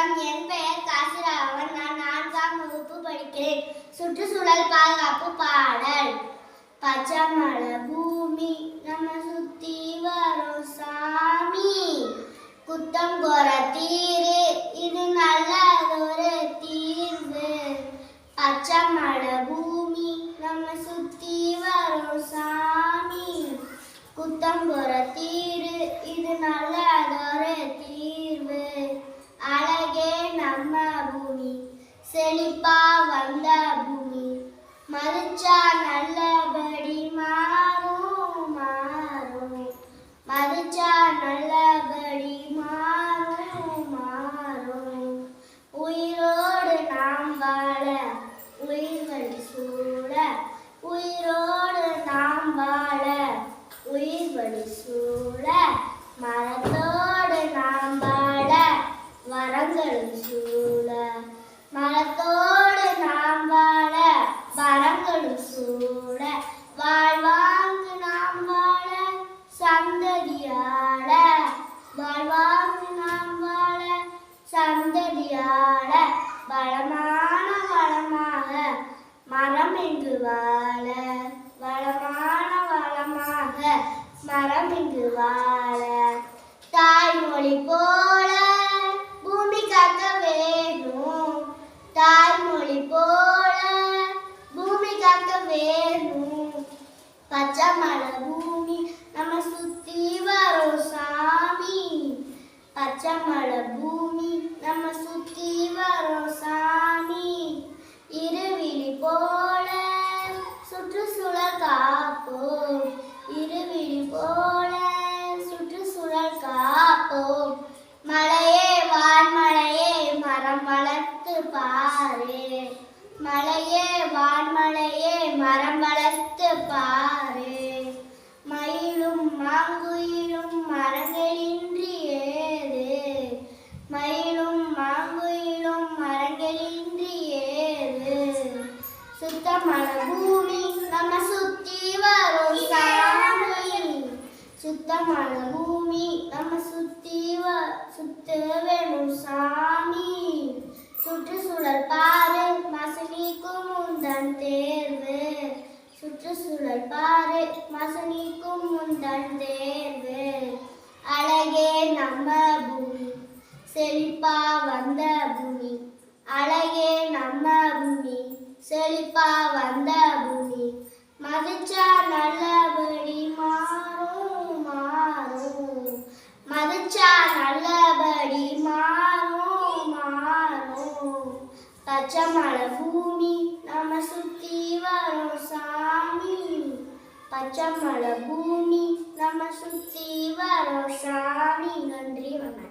வணக்கம். என் பெயர் காசிராமன். நான் 4ஆம் வகுப்பு படிக்கிறேன். சுற்றுச்சூழல் பாதுகாப்பு பாடல். பச்சை மலை பூமி நம்ம சுத்தி வரும் சாமி, குத்தம் கோர தீரு இது நல்லதொரு தீர்வு. பச்சை மலை பூமி நம்ம சுத்தி வரும் சாமி, குத்தம் கோர தீரு இது நல்லதொரு தீர்வு. அழகே நம்ம பூமி, செழிப்பா வந்த பூமி, மதிச்சா நல்லபடி மாறும் மாறும், மதிச்சா நல்லபடி மாறும் மாறும். உயிரோடு நாம் வாழ உயிர்கள் சூழ, உயிரோடு நாம் வாழ உயிர்கள் சூழ, மரத்தோடு நாம் வாழ வரங்களும் சூழ, மரத்தோடு நாம் வாழ வரங்களும் சூழ. வாழ்வாங்கு நாம் வாழ சந்ததியாள, வாழ்வாங்கு நாம் வாழ சந்ததியாள. வளமான வளமாக மரம் இங்கு வாழ, வளமான வளமாக மரம் இங்கு வாழ. தாய்மொழி போல பூமி காக்க வேணும், தாய்மொழி போல பூமி காக்க வேணும். பச்சை மலை பூமி நம்ம சுத்தி வரும் சாமி, பச்சை மலை பூமி நம்ம சுத்தி வரும் சாமி. இருவிழி போல சுற்றுச்சூழல் காப்போம், இருவிழி போல சுற்றுச்சூழல் காப்போம். மலையே வான்மலையே மரம் வளர்த்து பாரு, மலையே வான்மலையே மரம் வளர்த்து பாரு. மயிலும் மாங்குயிலும் மரங்களின்றி ஏது, மயிலும் மாங்குயிலும் மரங்களின்றி ஏது. சுத்தமான பூமி நம்ம சுத்தி வரும் சாமி, சுத்தமான பூமி நம்ம சுத்த வேணும் சாமி. சுற்றுச்சூழல் பாரு மசனிக்கும் முந்தன் தேர்வு, சுற்றுச்சூழல் பாரு மசனிக்கும் முந்தன் தேர்வு. அழகே நம்ம பூமி, செழிப்பா வந்த பூமி, அழகே நம்ம பூமி, செழிப்பா வந்த பூமி. மதிச்சா நல்லபடி மாறும் மாறும், மதிச்சா நல்லபடி மாறும் மாறும். பச்சை மலை பூமி நம்ம சுத்தி வரும் சாமி, பச்சை மலை பூமி நம்ம சுத்தி வரும் சாமி. நன்றி, வணக்கம்.